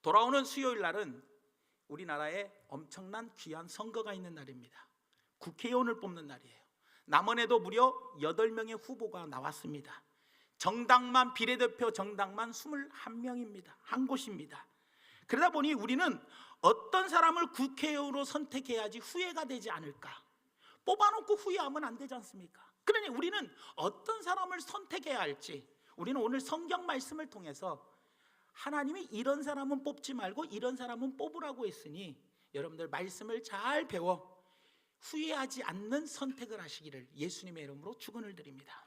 돌아오는 수요일 날은 우리나라에 엄청난 귀한 선거가 있는 날입니다. 국회의원을 뽑는 날이에요. 남원에도 무려 8명의 후보가 나왔습니다. 정당만, 비례대표 정당만 21명입니다. 한 곳입니다. 그러다 보니 우리는 어떤 사람을 국회의원으로 선택해야지 후회가 되지 않을까? 뽑아놓고 후회하면 안 되지 않습니까? 그러니 우리는 어떤 사람을 선택해야 할지, 우리는 오늘 성경 말씀을 통해서 하나님이 이런 사람은 뽑지 말고 이런 사람은 뽑으라고 했으니 여러분들 말씀을 잘 배워 후회하지 않는 선택을 하시기를 예수님의 이름으로 축원을 드립니다.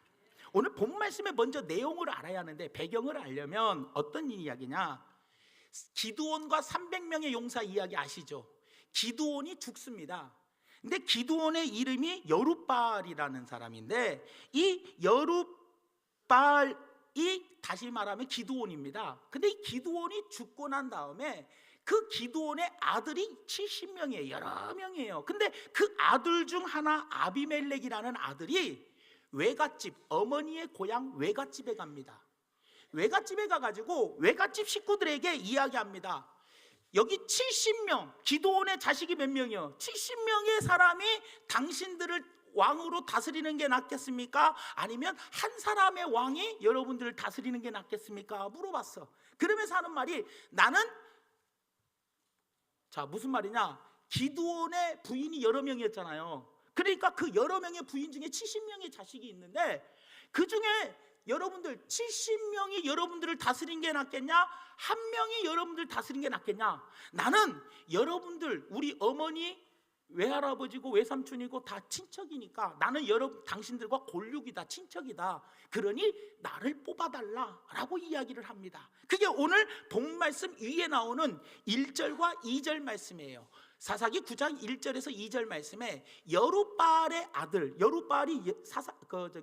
오늘 본 말씀에 먼저 내용을 알아야 하는데, 배경을 알려면 어떤 이야기냐? 기드온과 300명의 용사 이야기 아시죠? 기드온이 죽습니다. 근데 기드온의 이름이 여룻바알이라는 사람인데, 이 여룻바알이 다시 말하면 기드온입니다. 근데 이 기드온이 죽고 난 다음에 그 기드온의 아들이 70명이에요. 여러 명이에요. 근데 그 아들 중 하나 아비멜렉이라는 아들이 외갓집, 어머니의 고향 외갓집에 갑니다. 외갓집에 가가지고 외갓집 식구들에게 이야기합니다. 여기 70명, 기드온의 자식이 몇 명이요? 70명의 사람이 당신들을 왕으로 다스리는 게 낫겠습니까? 아니면 한 사람의 왕이 여러분들을 다스리는 게 낫겠습니까? 물어봤어. 그러면서 하는 말이, 나는, 자, 무슨 말이냐? 기드온의 부인이 여러 명이었잖아요. 그러니까 그 여러 명의 부인 중에 70명의 자식이 있는데, 그 중에 여러분들 70명이 여러분들을 다스리는 게 낫겠냐? 한 명이 여러분들 다스리는 게 낫겠냐? 나는 여러분들, 우리 어머니, 외할아버지고 외삼촌이고 다 친척이니까 나는 당신들과 골육이다, 친척이다. 그러니 나를 뽑아달라라고 이야기를 합니다. 그게 오늘 본 말씀 위에 나오는 1절과 2절 말씀이에요. 사사기 9장 1절에서 2절 말씀에 여룻바알의 아들, 여룻바알이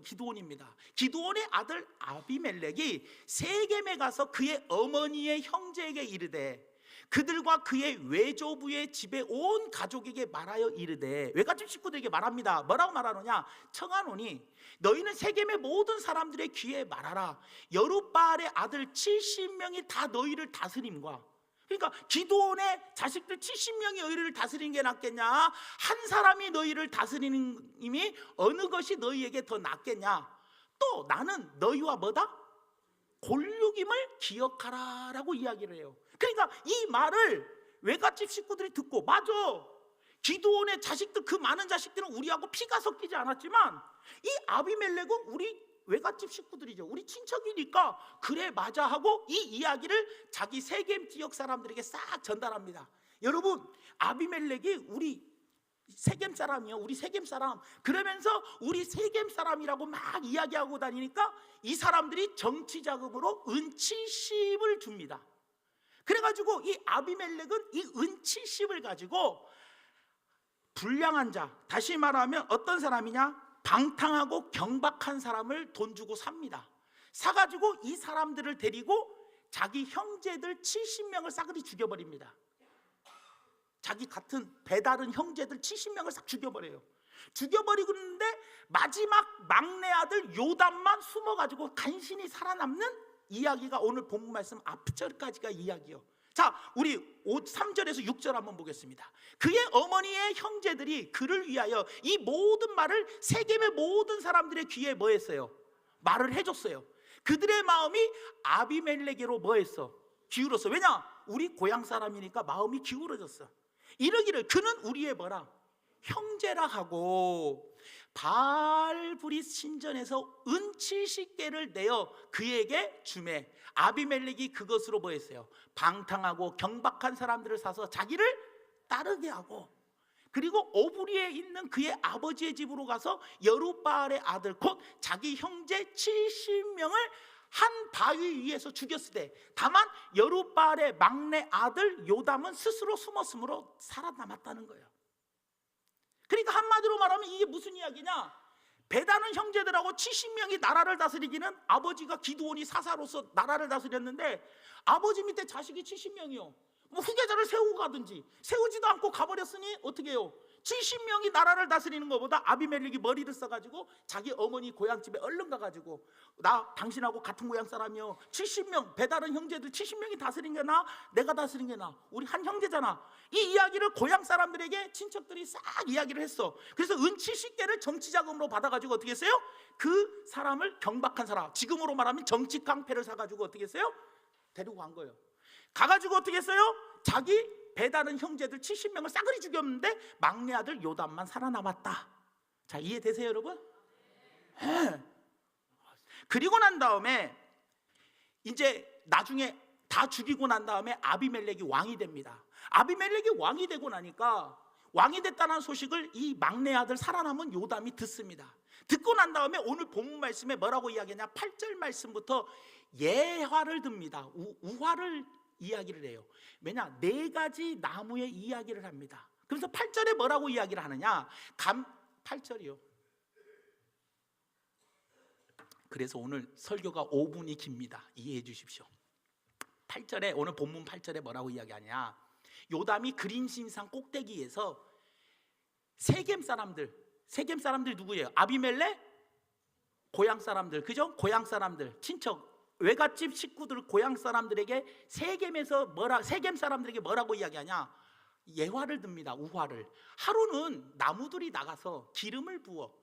기드온입니다. 기드온의 아들 아비멜렉이 세겜에 가서 그의 어머니의 형제에게 이르되, 그들과 그의 외조부의 집에 온 가족에게 말하여 이르되, 외갓집 식구들에게 말합니다. 뭐라고 말하느냐? 청하노니 너희는 세겜의 모든 사람들의 귀에 말하라. 여룻바알의 아들 70명이 다 너희를 다스림과, 그러니까 기드온의 자식들 70명이 너희를 다스리는 게 낫겠냐? 한 사람이 너희를 다스리는 임이 어느 것이 너희에게 더 낫겠냐? 또 나는 너희와 뭐다? 골육임을 기억하라 라고 이야기를 해요. 그러니까 이 말을 외갓집 식구들이 듣고, 맞아, 기드온의 자식들, 그 많은 자식들은 우리하고 피가 섞이지 않았지만 이 아비멜렉은 우리 외갓집 식구들이죠. 우리 친척이니까 그래 맞아 하고 이 이야기를 자기 세겜 지역 사람들에게 싹 전달합니다. 여러분, 아비멜렉이 우리 세겜 사람이요, 우리 세겜 사람. 그러면서 우리 세겜 사람이라고 막 이야기하고 다니니까 이 사람들이 정치 자금으로 은 70을 줍니다. 그래가지고 이 아비멜렉은 이 은 70을 가지고 불량한 자, 다시 말하면 어떤 사람이냐? 방탕하고 경박한 사람을 돈 주고 삽니다. 사가지고 이 사람들을 데리고 자기 형제들 70명을 싸그리 죽여버립니다. 자기 같은 배다른 형제들 70명을 싹 죽여버려요. 죽여버리고 있는데 마지막 막내 아들 요담만 숨어가지고 간신히 살아남는 이야기가 오늘 본문 말씀 앞절까지가 이야기요. 자, 우리 3절에서 6절 한번 보겠습니다. 그의 어머니의 형제들이 그를 위하여 이 모든 말을 세겜의 모든 사람들의 귀에 뭐 했어요? 말을 해줬어요. 그들의 마음이 아비멜렉으로 뭐 했어? 기울었어. 왜냐? 우리 고향 사람이니까 마음이 기울어졌어. 이러기를 그는 우리의 뭐라? 형제라 하고 바알브릿 신전에서 은 70개를 내어 그에게 주매, 아비멜렉이 그것으로 뭐 했어요? 방탕하고 경박한 사람들을 사서 자기를 따르게 하고, 그리고 오브리에 있는 그의 아버지의 집으로 가서 여룻바알의 아들 곧 자기 형제 70명을 한 바위 위에서 죽였을 때, 다만 여룻바알의 막내 아들 요담은 스스로 숨었으므로 살아남았다는 거예요. 그러니까 한마디로 말하면 이게 무슨 이야기냐? 배다른 형제들하고 70명이 나라를 다스리기는, 아버지가 기드온이 사사로서 나라를 다스렸는데 아버지 밑에 자식이 70명이요. 뭐 후계자를 세우고 가든지 세우지도 않고 가버렸으니 어떻게 해요? 70명이 나라를 다스리는 것보다 아비멜렉이 머리를 써가지고 자기 어머니 고향집에 얼른 가가지고 나 당신하고 같은 고향 사람이요, 70명 배다른 형제들 70명이 다스린 게 나, 내가 다스린 게 나, 우리 한 형제잖아. 이 이야기를 고향 사람들에게 친척들이 싹 이야기를 했어. 그래서 은 70개를 정치 자금으로 받아가지고 어떻게 했어요? 그 사람을, 경박한 사람, 지금으로 말하면 정치 깡패를 사가지고 어떻게 했어요? 데리고 간 거예요. 가가지고 어떻게 했어요? 자기 배다른 형제들 70명을 싸그리 죽였는데 막내 아들 요담만 살아남았다. 자, 이해되세요 여러분? 네. 그리고 난 다음에 이제 나중에 다 죽이고 난 다음에 아비멜렉이 왕이 됩니다. 아비멜렉이 왕이 되고 나니까, 왕이 됐다는 소식을 이 막내 아들 살아남은 요담이 듣습니다. 듣고 난 다음에 오늘 본문 말씀에 뭐라고 이야기하냐, 8절 말씀부터 예화를 듭니다. 우화를 이야기를 해요. 왜냐, 4가지 나무의 이야기를 합니다. 그래서 8절에 뭐라고 이야기를 하느냐, 8절이요. 그래서 오늘 설교가 5분이 깁니다. 이해해 주십시오. 8절에, 오늘 본문 8절에 뭐라고 이야기하냐, 요담이 그린신산 꼭대기에서 세겜 사람들 누구예요? 아비멜렉? 고향 사람들, 그죠? 고향 사람들, 친척, 외갓집 식구들, 고향 사람들에게 세겜 사람들에게 뭐라고 이야기하냐, 예화를 듭니다. 우화를. 하루는 나무들이 나가서 기름을 부어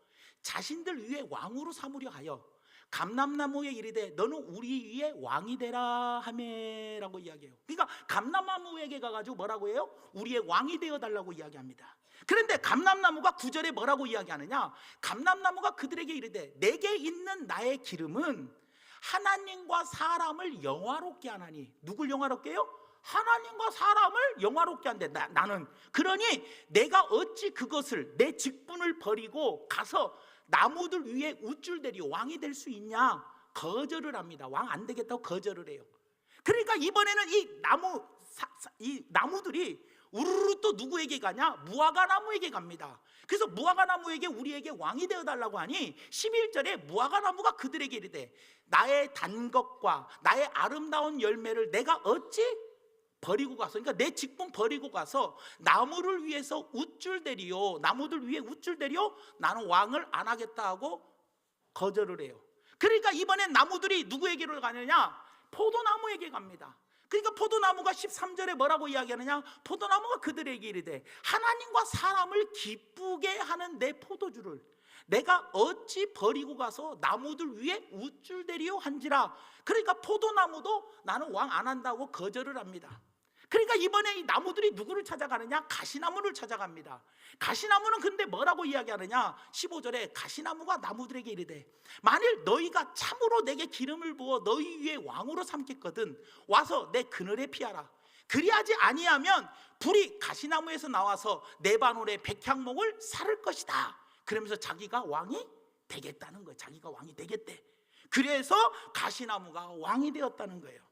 자신들 위에 왕으로 삼으려 하여 감람나무에 이르되 너는 우리 위에 왕이 되라 하매라고 이야기해요. 그러니까 감람나무에게 가가지고 뭐라고 해요? 우리의 왕이 되어 달라고 이야기합니다. 그런데 감람나무가 9절에 뭐라고 이야기하느냐, 감람나무가 그들에게 이르되 내게 있는 나의 기름은 하나님과 사람을 영화롭게 하나니. 누굴 영화롭게 해요? 하나님과 사람을 영화롭게 한대. 나는 그러니 내가 어찌 그것을, 내 직분을 버리고 가서 나무들 위에 우쭐대리오 왕이 될 수 있냐? 거절을 합니다. 왕 안 되겠다고 거절을 해요. 그러니까 이번에는 이 나무들이 우르르 또 누구에게 가냐? 무화과 나무에게 갑니다. 그래서 무화과 나무에게 우리에게 왕이 되어달라고 하니 11절에 무화과 나무가 그들에게 이르되 나의 단 것과 나의 아름다운 열매를 내가 어찌 버리고 가서, 그러니까 내 직분 버리고 가서 나무를 위해서 우쭐대리오, 나무들 위에 우쭐대리오, 나는 왕을 안 하겠다 하고 거절을 해요. 그러니까 이번엔 나무들이 누구에게로 가느냐? 포도나무에게 갑니다. 그러니까 포도나무가 13절에 뭐라고 이야기하느냐, 포도나무가 그들에게 이르되 하나님과 사람을 기쁘게 하는 내 포도주를 내가 어찌 버리고 가서 나무들 위에 우쭐대리오 한지라. 그러니까 포도나무도 나는 왕 안 한다고 거절을 합니다. 그러니까 이번에 이 나무들이 누구를 찾아가느냐? 가시나무를 찾아갑니다. 가시나무는 근데 뭐라고 이야기하느냐, 15절에 가시나무가 나무들에게 이르되 만일 너희가 참으로 내게 기름을 부어 너희 위에 왕으로 삼겠거든 와서 내 그늘에 피하라. 그리하지 아니하면 불이 가시나무에서 나와서 네바논의 백향목을 사를 것이다. 그러면서 자기가 왕이 되겠다는 거예요. 자기가 왕이 되겠대. 그래서 가시나무가 왕이 되었다는 거예요.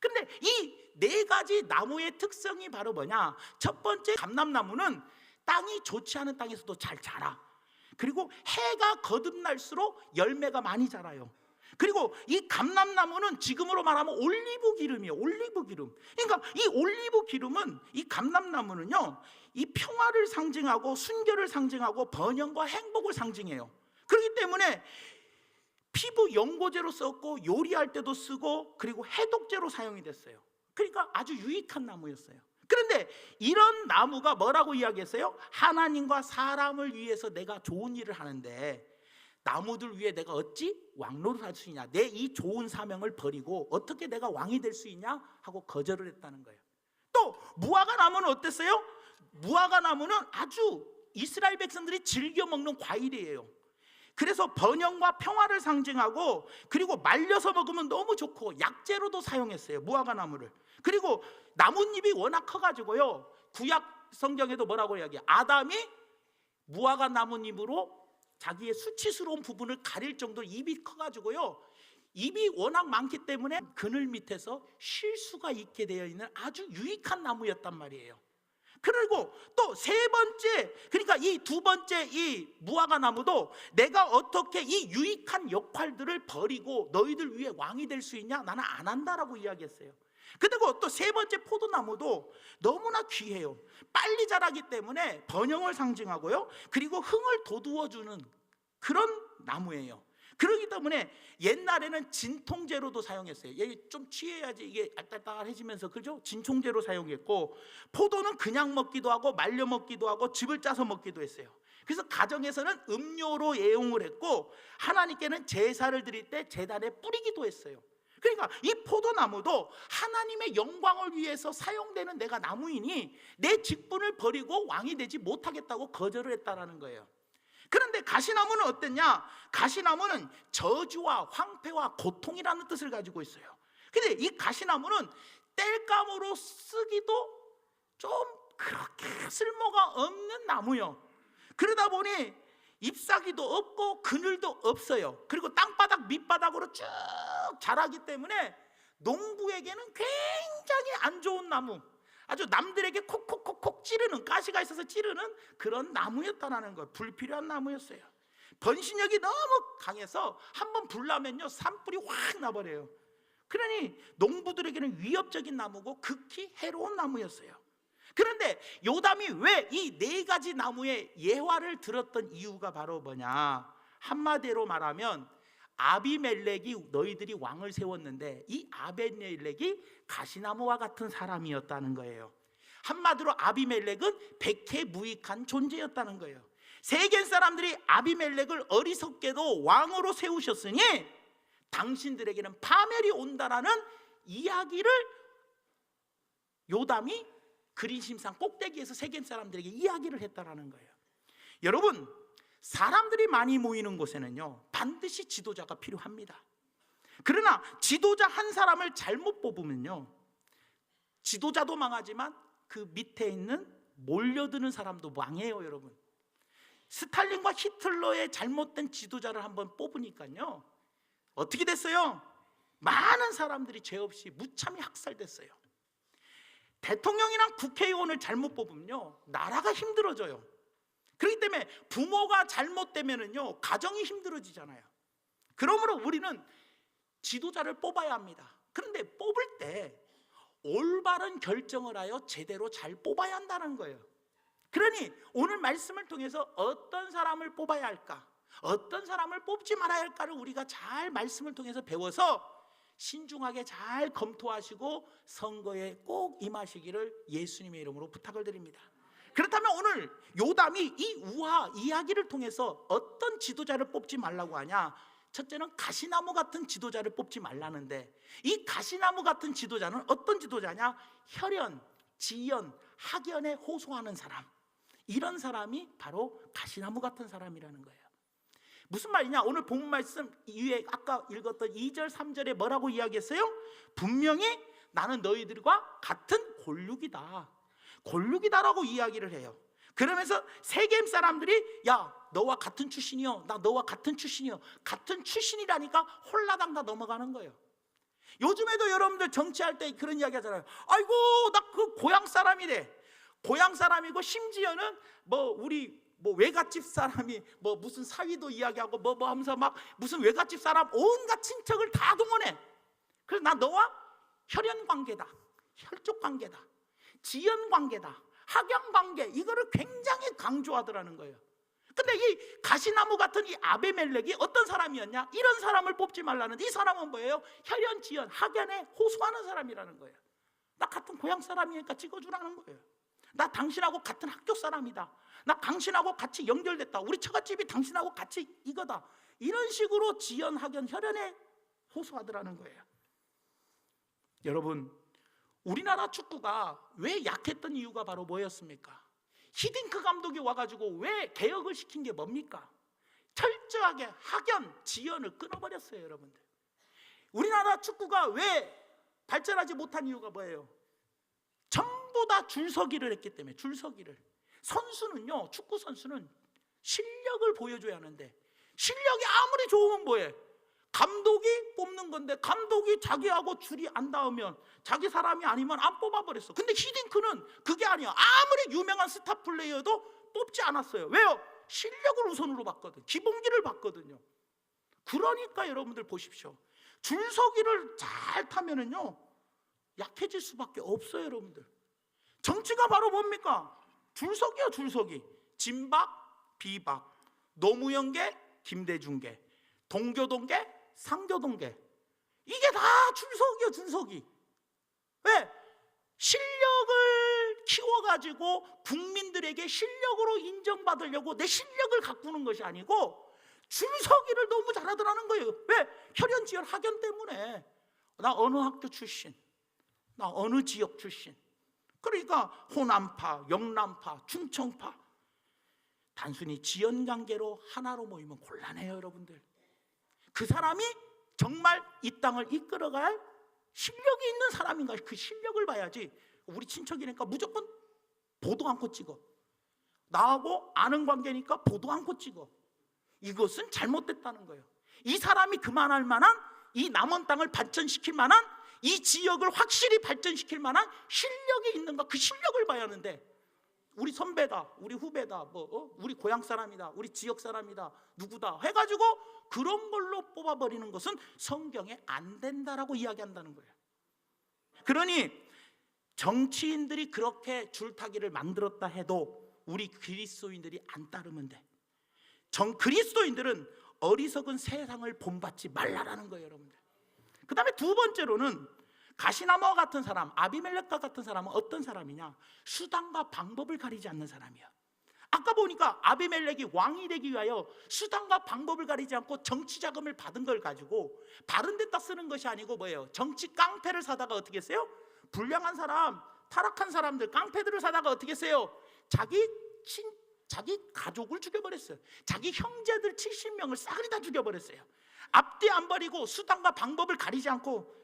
근데 이 4가지 나무의 특성이 바로 뭐냐? 첫 번째, 감람나무는 땅이 좋지 않은 땅에서도 잘 자라. 그리고 해가 거듭날수록 열매가 많이 자라요. 그리고 이 감람나무는 지금으로 말하면 올리브 기름이에요. 올리브 기름. 그러니까 이 올리브 기름은, 이 감람나무는요, 이 평화를 상징하고 순결을 상징하고 번영과 행복을 상징해요. 그렇기 때문에 피부 연고제로 썼고 요리할 때도 쓰고 그리고 해독제로 사용이 됐어요. 그러니까 아주 유익한 나무였어요. 그런데 이런 나무가 뭐라고 이야기했어요? 하나님과 사람을 위해서 내가 좋은 일을 하는데 나무들 위에 내가 어찌 왕노릇 할 수 있냐? 내 이 좋은 사명을 버리고 어떻게 내가 왕이 될 수 있냐? 하고 거절을 했다는 거예요. 또 무화과 나무는 어땠어요? 무화과 나무는 아주 이스라엘 백성들이 즐겨 먹는 과일이에요. 그래서 번영과 평화를 상징하고 그리고 말려서 먹으면 너무 좋고 약재로도 사용했어요. 무화과 나무를. 그리고 나뭇잎이 워낙 커가지고요, 구약 성경에도 뭐라고 이야기해요? 아담이 무화과 나뭇잎으로 자기의 수치스러운 부분을 가릴 정도로 입이 커가지고요, 입이 워낙 많기 때문에 그늘 밑에서 쉴 수가 있게 되어 있는 아주 유익한 나무였단 말이에요. 그리고 또 3번째, 그러니까 이 2번째 이 무화과 나무도 내가 어떻게 이 유익한 역할들을 버리고 너희들 위해 왕이 될 수 있냐? 나는 안 한다라고 이야기했어요. 그리고 또 세 번째 포도나무도 너무나 귀해요. 빨리 자라기 때문에 번영을 상징하고요, 그리고 흥을 돋우어주는 그런 나무예요. 그렇기 때문에 옛날에는 진통제로도 사용했어요. 이게 좀 취해야지 이게 알딸딸해지면서, 그죠? 진통제로 사용했고, 포도는 그냥 먹기도 하고 말려 먹기도 하고 즙을 짜서 먹기도 했어요. 그래서 가정에서는 음료로 애용을 했고, 하나님께는 제사를 드릴 때 제단에 뿌리기도 했어요. 그러니까 이 포도나무도 하나님의 영광을 위해서 사용되는 내가 나무이니 내 직분을 버리고 왕이 되지 못하겠다고 거절을 했다라는 거예요. 그런데 가시나무는 어땠냐? 가시나무는 저주와 황폐와 고통이라는 뜻을 가지고 있어요. 근데 이 가시나무는 땔감으로 쓰기도 좀 그렇게 쓸모가 없는 나무요. 그러다 보니 잎사귀도 없고 그늘도 없어요. 그리고 땅바닥 밑바닥으로 쭉 자라기 때문에 농부에게는 굉장히 안 좋은 나무, 아주 남들에게 콕콕콕콕 찌르는, 가시가 있어서 찌르는 그런 나무였다는 거예요. 불필요한 나무였어요. 번식력이 너무 강해서 한번 불나면요 산불이 확 나버려요. 그러니 농부들에게는 위협적인 나무고 극히 해로운 나무였어요. 그런데 요담이 왜 이 네 가지 나무의 예화를 들었던 이유가 바로 뭐냐? 한마디로 말하면 아비멜렉이 너희들이 왕을 세웠는데 이 아비멜렉이 가시나무와 같은 사람이었다는 거예요. 한마디로 아비멜렉은 백해무익한 존재였다는 거예요. 세겜 사람들이 아비멜렉을 어리석게도 왕으로 세우셨으니 당신들에게는 파멸이 온다라는 이야기를 요담이 그린심산 꼭대기에서 세겜 사람들에게 이야기를 했다라는 거예요. 여러분, 사람들이 많이 모이는 곳에는요 반드시 지도자가 필요합니다. 그러나 지도자 한 사람을 잘못 뽑으면요 지도자도 망하지만 그 밑에 있는 몰려드는 사람도 망해요. 여러분, 스탈린과 히틀러의 잘못된 지도자를 한번 뽑으니까요 어떻게 됐어요? 많은 사람들이 죄 없이 무참히 학살됐어요. 대통령이랑 국회의원을 잘못 뽑으면요 나라가 힘들어져요. 그렇기 때문에 부모가 잘못되면은요 가정이 힘들어지잖아요. 그러므로 우리는 지도자를 뽑아야 합니다. 그런데 뽑을 때 올바른 결정을 하여 제대로 잘 뽑아야 한다는 거예요. 그러니 오늘 말씀을 통해서 어떤 사람을 뽑아야 할까, 어떤 사람을 뽑지 말아야 할까를 우리가 잘 말씀을 통해서 배워서 신중하게 잘 검토하시고 선거에 꼭 임하시기를 예수님의 이름으로 부탁을 드립니다. 그렇다면 오늘 요담이 이 우화 이야기를 통해서 어떤 지도자를 뽑지 말라고 하냐? 첫째는 가시나무 같은 지도자를 뽑지 말라는데, 이 가시나무 같은 지도자는 어떤 지도자냐? 혈연, 지연, 학연에 호소하는 사람, 이런 사람이 바로 가시나무 같은 사람이라는 거예요. 무슨 말이냐? 오늘 본문 말씀 위에 아까 읽었던 2절 3절에 뭐라고 이야기했어요? 분명히 나는 너희들과 같은 골육이다라고 이야기를 해요. 그러면서 세겜 사람들이 야 너와 같은 출신이요, 나 너와 같은 출신이요, 같은 출신이라니까 홀라당 다 넘어가는 거예요. 요즘에도 여러분들 정치할 때 그런 이야기 하잖아요. 아이고 나 그 고향 사람이래. 고향 사람이고 심지어는 뭐 우리 뭐 외갓집 사람이 뭐 무슨 사위도 이야기하고 뭐 하면서 막 무슨 외갓집 사람 온갖 친척을 다 동원해. 그래서 나 너와 혈연 관계다, 혈족 관계다, 지연 관계다, 학연 관계, 이거를 굉장히 강조하더라는 거예요. 근데 이 가시나무 같은 이 아비멜렉이 어떤 사람이었냐? 이런 사람을 뽑지 말라는데, 이 사람은 뭐예요? 혈연, 지연, 학연에 호소하는 사람이라는 거예요. 나 같은 고향 사람이니까 찍어주라는 거예요. 나 당신하고 같은 학교 사람이다, 나 당신하고 같이 연결됐다, 우리 처갓집이 당신하고 같이 이거다, 이런 식으로 지연, 학연, 혈연에 호소하더라는 거예요. 여러분, 우리나라 축구가 왜 약했던 이유가 바로 뭐였습니까? 히딩크 감독이 와가지고 왜 개혁을 시킨 게 뭡니까? 철저하게 학연, 지연을 끊어버렸어요. 여러분들, 우리나라 축구가 왜 발전하지 못한 이유가 뭐예요? 전부 다 줄서기를 했기 때문에. 줄서기를. 선수는요, 축구 선수는 실력을 보여줘야 하는데 실력이 아무리 좋으면 뭐해? 감독이 뽑는 건데 감독이 자기하고 줄이 안 닿으면, 자기 사람이 아니면 안 뽑아버렸어. 근데 히딩크는 그게 아니야. 아무리 유명한 스타 플레이어도 뽑지 않았어요. 왜요? 실력을 우선으로 봤거든. 기본기를 봤거든요. 그러니까 여러분들 보십시오. 줄서기를 잘 타면은요 약해질 수밖에 없어요, 여러분들. 정치가 바로 뭡니까? 줄서기요, 줄서기. 진박, 비박, 노무현계, 김대중계, 동교동계, 상교동계. 이게 다 줄서기요, 줄서기. 왜? 실력을 키워가지고 국민들에게 실력으로 인정받으려고 내 실력을 가꾸는 것이 아니고 줄서기를 너무 잘하더라는 거예요. 왜? 혈연지연 학연 때문에. 나 어느 학교 출신, 나 어느 지역 출신. 그러니까 호남파, 영남파, 충청파. 단순히 지연관계로 하나로 모이면 곤란해요, 여러분들. 그 사람이 정말 이 땅을 이끌어갈 실력이 있는 사람인가, 그 실력을 봐야지. 우리 친척이니까 무조건 보도 않고 찍어. 나하고 아는 관계니까 보도 않고 찍어. 이것은 잘못됐다는 거예요. 이 사람이 그만할 만한, 이 남원 땅을 발전시킬 만한, 이 지역을 확실히 발전시킬 만한 실력이 있는가, 그 실력을 봐야 하는데, 우리 선배다, 우리 후배다, 우리 고향 사람이다, 우리 지역 사람이다, 누구다 해가지고 그런 걸로 뽑아버리는 것은 성경에 안 된다라고 이야기한다는 거예요. 그러니 정치인들이 그렇게 줄타기를 만들었다 해도 우리 그리스도인들이 안 따르면 돼. 그리스도인들은 어리석은 세상을 본받지 말라라는 거예요, 여러분들. 그 다음에 두 번째로는 가시나무와 같은 사람, 아비멜렉과 같은 사람은 어떤 사람이냐? 수단과 방법을 가리지 않는 사람이야. 아까 보니까 아비멜렉이 왕이 되기 위하여 수단과 방법을 가리지 않고 정치 자금을 받은 걸 가지고 바른 데다 쓰는 것이 아니고 뭐예요? 정치 깡패를 사다가 어떻게 했어요? 불량한 사람, 타락한 사람들, 깡패들을 사다가 어떻게 했어요? 자기 가족을 죽여버렸어요. 자기 형제들 70명을 싸그리 다 죽여버렸어요. 앞뒤 안 버리고 수단과 방법을 가리지 않고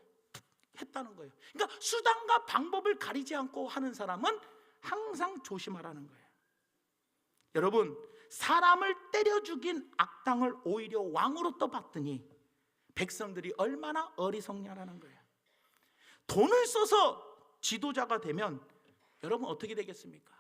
했다는 거예요. 그러니까 수단과 방법을 가리지 않고 하는 사람은 항상 조심하라는 거예요. 여러분, 사람을 때려 죽인 악당을 오히려 왕으로 떠받더니 백성들이 얼마나 어리석냐라는 거예요. 돈을 써서 지도자가 되면 여러분 어떻게 되겠습니까?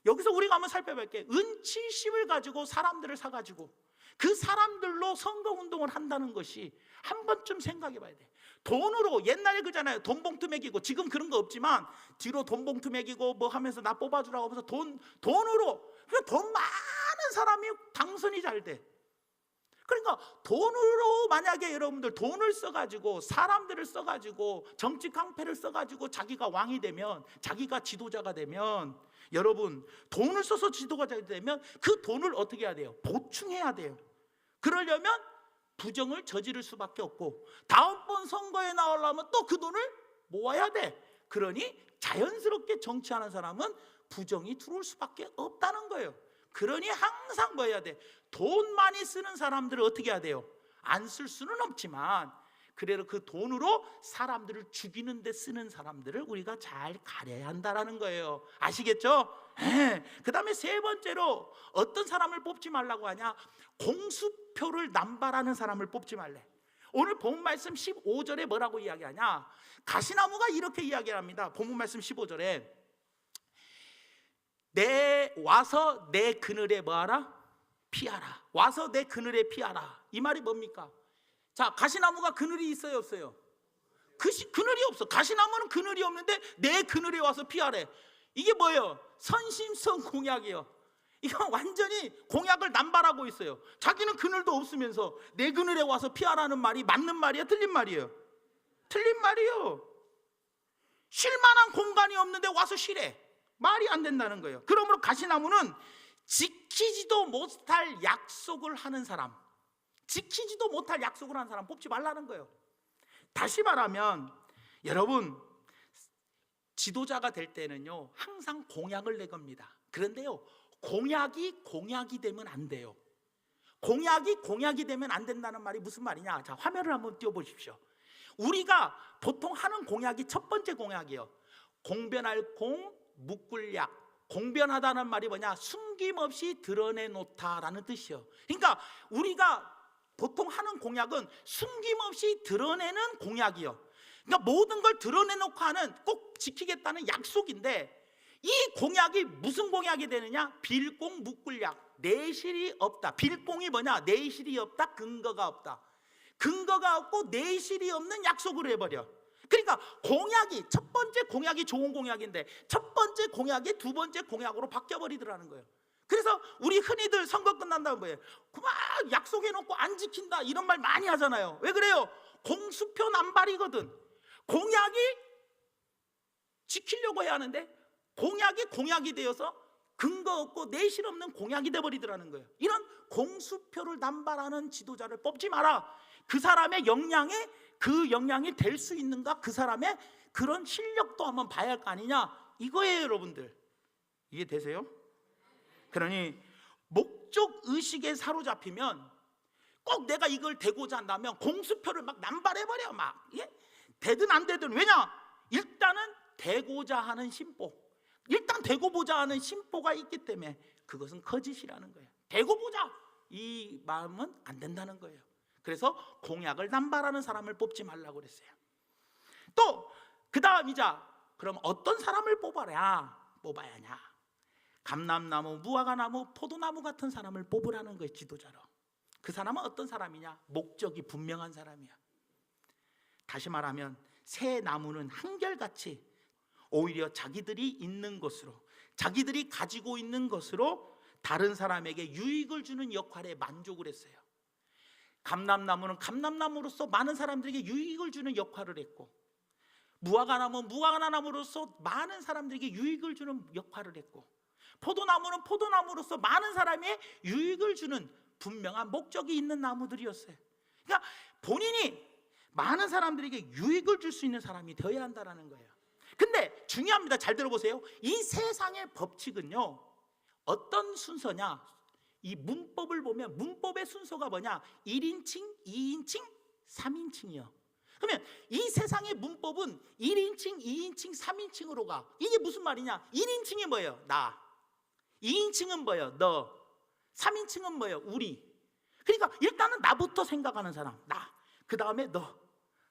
여기서 우리가 한번 살펴볼게요. 은 70을 가지고 사람들을 사가지고 그 사람들로 선거운동을 한다는 것이 한 번쯤 생각해 봐야 돼. 돈으로, 옛날에 그잖아요, 돈봉투 매기고, 지금 그런 거 없지만 뒤로 돈봉투 매기고 뭐 하면서 나 뽑아주라고 하면서 돈으로, 그러니까 돈 많은 사람이 당선이 잘 돼. 그러니까 돈으로, 만약에 여러분들 돈을 써가지고 사람들을 써가지고 정치 깡패를 써가지고 자기가 왕이 되면, 자기가 지도자가 되면, 여러분 돈을 써서 지도자가 되면 그 돈을 어떻게 해야 돼요? 보충해야 돼요. 그러려면 부정을 저지를 수밖에 없고 다음번 선거에 나오려면 또 그 돈을 모아야 돼. 그러니 자연스럽게 정치하는 사람은 부정이 들어올 수밖에 없다는 거예요. 그러니 항상 뭐 해야 돼? 돈 많이 쓰는 사람들을 어떻게 해야 돼요? 안 쓸 수는 없지만 그래도 그 돈으로 사람들을 죽이는 데 쓰는 사람들을 우리가 잘 가려야 한다는 거예요. 아시겠죠? 그 다음에 세 번째로 어떤 사람을 뽑지 말라고 하냐? 공수표를 남발하는 사람을 뽑지 말래. 오늘 본문 말씀 15절에 뭐라고 이야기하냐? 가시나무가 이렇게 이야기합니다. 본문 말씀 15절에 와서 내 그늘에 뭐하라? 피하라. 와서 내 그늘에 피하라. 이 말이 뭡니까? 자, 가시나무가 그늘이 있어요, 없어요? 그늘이 없어. 가시나무는 그늘이 없는데 내 그늘에 와서 피하래. 이게 뭐예요? 선심성 공약이에요. 이건 완전히 공약을 남발하고 있어요. 자기는 그늘도 없으면서 내 그늘에 와서 피하라는 말이 맞는 말이야, 틀린 말이에요? 틀린 말이에요. 쉴 만한 공간이 없는데 와서 쉬래. 말이 안 된다는 거예요. 그러므로 가시나무는 지키지도 못할 약속을 하는 사람, 지키지도 못할 약속을 하는 사람 뽑지 말라는 거예요. 다시 말하면 여러분, 지도자가 될 때는요 항상 공약을 내겁니다. 그런데요, 공약이 되면 안 돼요. 공약이 되면 안 된다는 말이 무슨 말이냐? 자, 화면을 한번 띄워보십시오. 우리가 보통 하는 공약이 첫 번째 공약이에요. 공변할 공, 묶을 약. 공변하다는 말이 뭐냐? 숨김없이 드러내놓다라는 뜻이에요. 그러니까 우리가 보통 하는 공약은 숨김없이 드러내는 공약이에요. 그러니까 모든 걸 드러내놓고 하는, 꼭 지키겠다는 약속인데, 이 공약이 무슨 공약이 되느냐? 빌공 묶을 약. 내실이 없다. 빌공이 뭐냐? 내실이 없다. 근거가 없다. 근거가 없고 내실이 없는 약속을 해버려. 그러니까 공약이, 첫 번째 공약이 좋은 공약인데 첫 번째 공약이 두 번째 공약으로 바뀌어버리더라는 거예요. 그래서 우리 흔히들 선거 끝난 다음에 뭐예요? 막 약속해놓고 안 지킨다 이런 말 많이 하잖아요. 왜 그래요? 공수표 남발이거든. 공약이 지키려고 해야 하는데 공약이 공약이 되어서 근거 없고 내실 없는 공약이 돼버리더라는 거예요. 이런 공수표를 남발하는 지도자를 뽑지 마라. 그 사람의 역량에 그 역량이 될 수 있는가, 그 사람의 그런 실력도 한번 봐야 할 거 아니냐, 이거예요. 여러분들 이해되세요? 그러니 목적 의식에 사로잡히면 꼭 내가 이걸 되고자 한다면 공수표를 막 남발해버려. 막 되든 안 되든. 왜냐? 일단은 되고자 하는 심보, 일단 되고 보자 하는 심보가 있기 때문에 그것은 거짓이라는 거예요. 되고 보자 이 마음은 안 된다는 거예요. 그래서 공약을 남발하는 사람을 뽑지 말라고 그랬어요. 또 그 다음이자 그럼 어떤 사람을 뽑아야 하냐? 감람나무, 무화과나무, 포도나무 같은 사람을 뽑으라는 거예요. 지도자로. 그 사람은 어떤 사람이냐? 목적이 분명한 사람이야. 다시 말하면 새 나무는 한결같이 오히려 자기들이 있는 것으로, 자기들이 가지고 있는 것으로 다른 사람에게 유익을 주는 역할에 만족을 했어요. 감람나무는 감람나무로서 많은 사람들에게 유익을 주는 역할을 했고, 무화과나무는 무화과나무로서 많은 사람들에게 유익을 주는 역할을 했고, 포도나무는 포도나무로서 많은 사람의 유익을 주는 분명한 목적이 있는 나무들이었어요. 그러니까 본인이 많은 사람들에게 유익을 줄 수 있는 사람이 되어야 한다는 거예요. 근데 중요합니다. 잘 들어보세요. 이 세상의 법칙은요, 어떤 순서냐? 이 문법을 보면 문법의 순서가 뭐냐? 1인칭, 2인칭, 3인칭이요. 그러면 이 세상의 문법은 1인칭, 2인칭, 3인칭으로 가. 이게 무슨 말이냐? 1인칭이 뭐예요? 나. 2인칭은 뭐예요? 너. 3인칭은 뭐예요? 우리. 그러니까 일단은 나부터 생각하는 사람, 나. 그 다음에 너.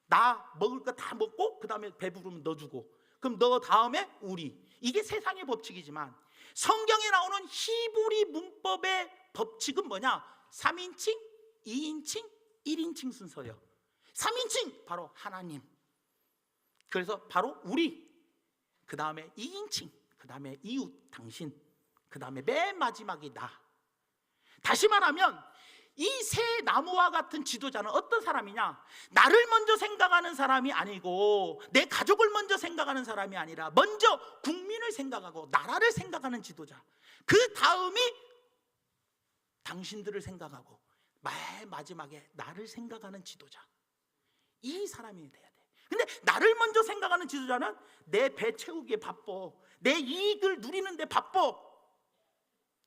나 먹을 거 다 먹고 그 다음에 배부르면 너 주고, 그럼 너 다음에 우리. 이게 세상의 법칙이지만 성경에 나오는 히브리 문법의 법칙은 뭐냐? 3인칭, 2인칭, 1인칭 순서예요. 3인칭 바로 하나님, 그래서 바로 우리, 그 다음에 2인칭, 그 다음에 이웃, 당신, 그 다음에 맨 마지막이 나. 다시 말하면 이 새 나무와 같은 지도자는 어떤 사람이냐? 나를 먼저 생각하는 사람이 아니고 내 가족을 먼저 생각하는 사람이 아니라 먼저 국민을 생각하고 나라를 생각하는 지도자, 그 다음이 당신들을 생각하고 맨 마지막에 나를 생각하는 지도자, 이 사람이 돼야 돼. 근데 나를 먼저 생각하는 지도자는 내 배 채우기에 바빠, 내 이익을 누리는데 바빠.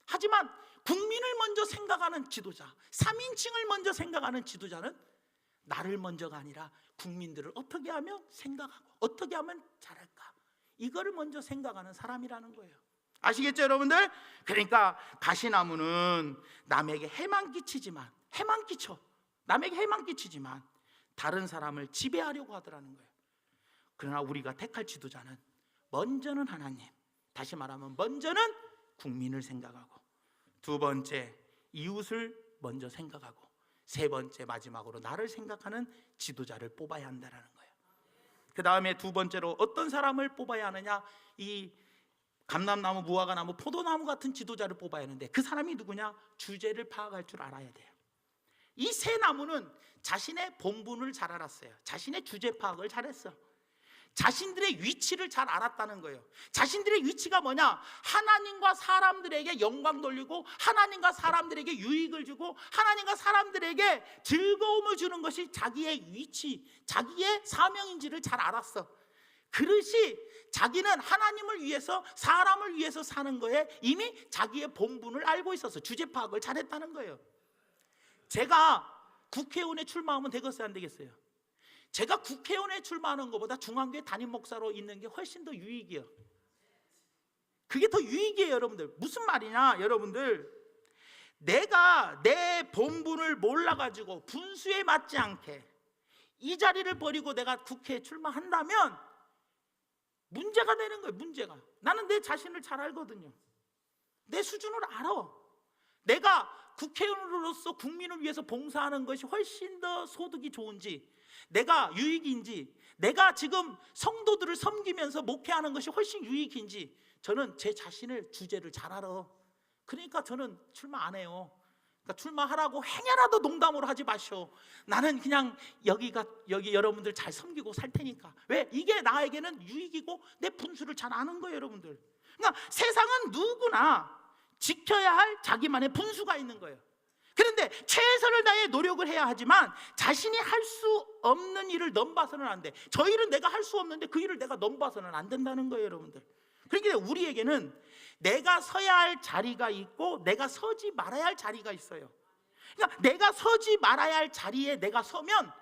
하지만 국민을 먼저 생각하는 지도자, 3인칭을 먼저 생각하는 지도자는 나를 먼저가 아니라 국민들을 어떻게 하면 생각하고 어떻게 하면 잘할까, 이거를 먼저 생각하는 사람이라는 거예요. 아시겠죠 여러분들? 그러니까 가시나무는 남에게 해만 끼치지만, 해만 끼쳐, 남에게 해만 끼치지만 다른 사람을 지배하려고 하더라는 거예요. 그러나 우리가 택할 지도자는 먼저는 하나님, 다시 말하면 먼저는 국민을 생각하고, 두 번째 이웃을 먼저 생각하고, 세 번째 마지막으로 나를 생각하는 지도자를 뽑아야 한다는 거예요. 그 다음에 두 번째로 어떤 사람을 뽑아야 하느냐? 이 감람나무, 무화과나무, 포도나무 같은 지도자를 뽑아야 하는데 그 사람이 누구냐? 주제를 파악할 줄 알아야 돼요. 이 세 나무는 자신의 본분을 잘 알았어요. 자신의 주제 파악을 잘했어. 자신들의 위치를 잘 알았다는 거예요. 자신들의 위치가 뭐냐? 하나님과 사람들에게 영광 돌리고 하나님과 사람들에게 유익을 주고 하나님과 사람들에게 즐거움을 주는 것이 자기의 위치, 자기의 사명인지를 잘 알았어. 그릇이 자기는 하나님을 위해서, 사람을 위해서 사는 거에 이미 자기의 본분을 알고 있어서 주제 파악을 잘했다는 거예요. 제가 국회의원에 출마하면 되겠어요, 안 되겠어요? 제가 국회의원에 출마하는 것보다 중앙교회 담임 목사로 있는 게 훨씬 더 유익이에요. 그게 더 유익이에요 여러분들. 무슨 말이냐 여러분들, 내가 내 본분을 몰라가지고 분수에 맞지 않게 이 자리를 버리고 내가 국회에 출마한다면 문제가 되는 거예요. 문제가. 나는 내 자신을 잘 알거든요. 내 수준을 알아. 내가 국회의원으로서 국민을 위해서 봉사하는 것이 훨씬 더 소득이 좋은지, 내가 유익인지, 내가 지금 성도들을 섬기면서 목회하는 것이 훨씬 유익인지, 저는 제 자신을 주제를 잘 알아. 그러니까 저는 출마 안 해요. 그러니까 출마하라고 행여라도 농담으로 하지 마시오. 나는 그냥 여기 여러분들 잘 섬기고 살 테니까. 왜? 이게 나에게는 유익이고 내 분수를 잘 아는 거예요, 여러분들. 그러니까 세상은 누구나 지켜야 할 자기만의 분수가 있는 거예요. 그런데 최선을 다해 노력을 해야 하지만 자신이 할 수 없는 일을 넘봐서는 안 돼. 저 일은 내가 할 수 없는데 그 일을 내가 넘봐서는 안 된다는 거예요, 여러분들. 그러니까 우리에게는 내가 서야 할 자리가 있고 내가 서지 말아야 할 자리가 있어요. 그러니까 내가 서지 말아야 할 자리에 내가 서면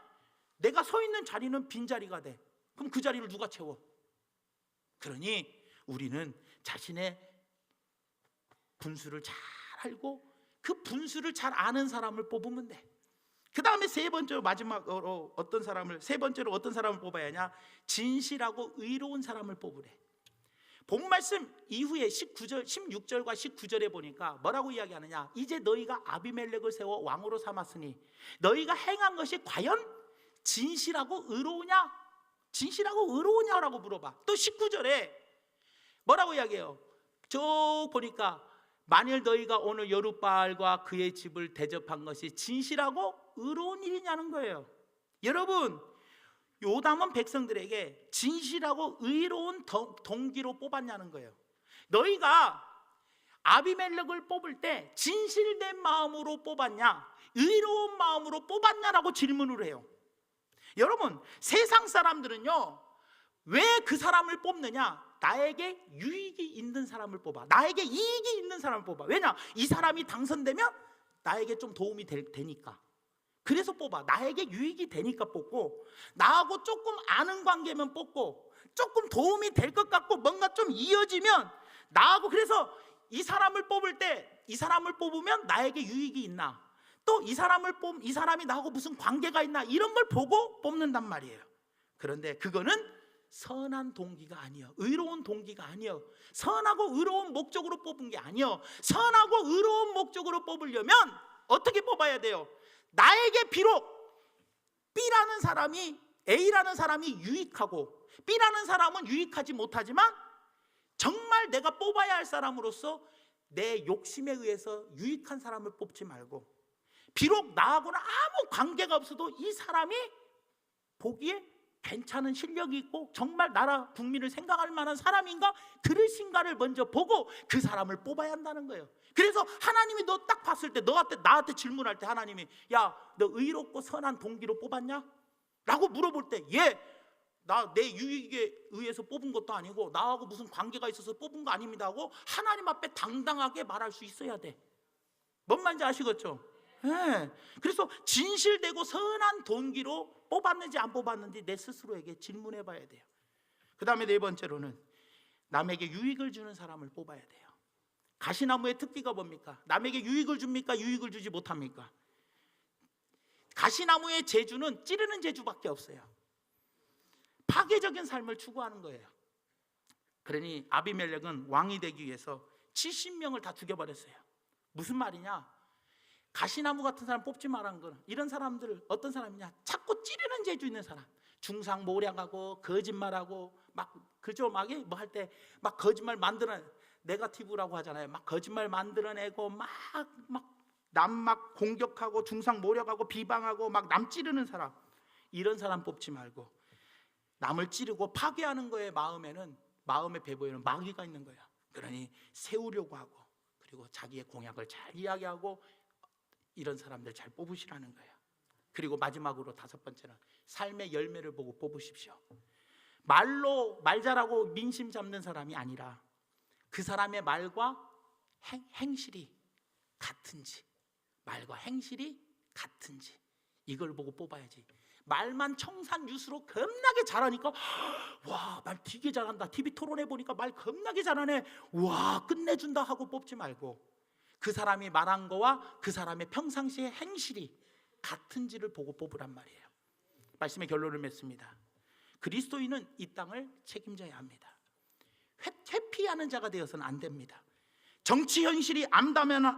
내가 서 있는 자리는 빈자리가 돼. 그럼 그 자리를 누가 채워? 그러니 우리는 자신의 분수를 잘 알고 그 분수를 잘 아는 사람을 뽑으면 돼. 그 다음에 세 번째로 마지막으로 세 번째로 어떤 사람을 뽑아야 하냐? 진실하고 의로운 사람을 뽑으래. 본 말씀 이후에 16절과 19절에 보니까 뭐라고 이야기하느냐? 이제 너희가 아비멜렉을 세워 왕으로 삼았으니 너희가 행한 것이 과연 진실하고 의로우냐? 진실하고 의로우냐라고 물어봐. 또 19절에 뭐라고 이야기해요? 쭉 보니까 만일 너희가 오늘 여룻바알과 그의 집을 대접한 것이 진실하고 의로운 일이냐는 거예요. 여러분, 요담은 백성들에게 진실하고 의로운 동기로 뽑았냐는 거예요. 너희가 아비멜렉을 뽑을 때 진실된 마음으로 뽑았냐, 의로운 마음으로 뽑았냐라고 질문을 해요. 여러분, 세상 사람들은요, 왜 그 사람을 뽑느냐? 나에게 유익이 있는 사람을 뽑아. 나에게 이익이 있는 사람을 뽑아. 왜냐? 이 사람이 당선되면 나에게 좀 도움이 되니까. 그래서 뽑아. 나에게 유익이 되니까 뽑고, 나하고 조금 아는 관계면 뽑고, 조금 도움이 될 것 같고 뭔가 좀 이어지면 나하고, 그래서 이 사람을 뽑을 때 이 사람을 뽑으면 나에게 유익이 있나, 또 이 사람이 나하고 무슨 관계가 있나, 이런 걸 보고 뽑는단 말이에요. 그런데 그거는 선한 동기가 아니요, 의로운 동기가 아니요, 선하고 의로운 목적으로 뽑은 게 아니요. 선하고 의로운 목적으로 뽑으려면 어떻게 뽑아야 돼요? 나에게 비록 B라는 사람이 A라는 사람이 유익하고 B라는 사람은 유익하지 못하지만 정말 내가 뽑아야 할 사람으로서 내 욕심에 의해서 유익한 사람을 뽑지 말고, 비록 나하고는 아무 관계가 없어도 이 사람이 보기에 괜찮은 실력이 있고 정말 나라 국민을 생각할 만한 사람인가 그릇인가를 먼저 보고 그 사람을 뽑아야 한다는 거예요. 그래서 하나님이 너 딱 봤을 때, 나한테 질문할 때 하나님이, 야, 너 의롭고 선한 동기로 뽑았냐? 라고 물어볼 때, 예, 나 내 유익에 의해서 뽑은 것도 아니고 나하고 무슨 관계가 있어서 뽑은 거 아닙니다 하고 하나님 앞에 당당하게 말할 수 있어야 돼. 뭔 말인지 아시겠죠? 네. 그래서 진실되고 선한 동기로 뽑았는지 안 뽑았는지 내 스스로에게 질문해 봐야 돼요. 그 다음에 네 번째로는 남에게 유익을 주는 사람을 뽑아야 돼요. 가시나무의 특기가 뭡니까? 남에게 유익을 줍니까? 유익을 주지 못합니까? 가시나무의 재주는 찌르는 재주밖에 없어요. 파괴적인 삶을 추구하는 거예요. 그러니 아비멜렉은 왕이 되기 위해서 70명을 다 죽여버렸어요. 무슨 말이냐? 가시나무 같은 사람 뽑지 말라는 거는, 이런 사람들을 어떤 사람이냐? 자꾸 찌르는 재주 있는 사람, 중상모략하고 거짓말하고 막 그죠? 막 뭐 할 때 막 거짓말 네거티브라고 하잖아요. 막 거짓말 만들어내고 남 막 공격하고 중상모략하고 비방하고 막 남 찌르는 사람, 이런 사람 뽑지 말고 남을 찌르고 파괴하는 거에 마음의 배보에는 마귀가 있는 거야. 그러니 세우려고 하고, 그리고 자기의 공약을 잘 이야기하고, 이런 사람들 잘 뽑으시라는 거예요. 그리고 마지막으로 다섯 번째는 삶의 열매를 보고 뽑으십시오. 말 잘하고 민심 잡는 사람이 아니라 그 사람의 말과 행실이 같은지, 이걸 보고 뽑아야지. 말만 청산유수로 겁나게 잘하니까, 와, 말 되게 잘한다, TV 토론해 보니까 말 겁나게 잘하네, 와, 끝내준다 하고 뽑지 말고, 그 사람이 말한 거와 그 사람의 평상시의 행실이 같은지를 보고 뽑으란 말이에요. 말씀의 결론을 맺습니다. 그리스도인은 이 땅을 책임져야 합니다. 회피하는 자가 되어서는 안 됩니다. 정치 현실이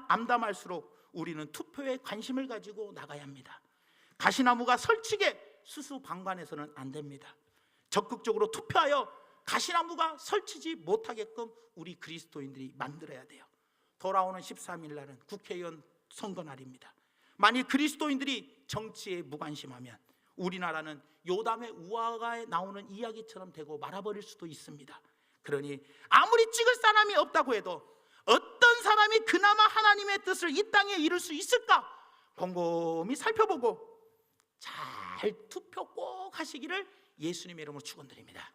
암담할수록 우리는 투표에 관심을 가지고 나가야 합니다. 가시나무가 설치게 수수방관해서는 안 됩니다. 적극적으로 투표하여 가시나무가 설치지 못하게끔 우리 그리스도인들이 만들어야 돼요. 돌아오는 13일 날은 국회의원 선거 날입니다. 만일 그리스도인들이 정치에 무관심하면 우리나라는 요담의 우화가에 나오는 이야기처럼 되고 말아버릴 수도 있습니다. 그러니 아무리 찍을 사람이 없다고 해도 어떤 사람이 그나마 하나님의 뜻을 이 땅에 이룰 수 있을까 곰곰이 살펴보고 잘 투표 꼭 하시기를 예수님의 이름으로 축원드립니다.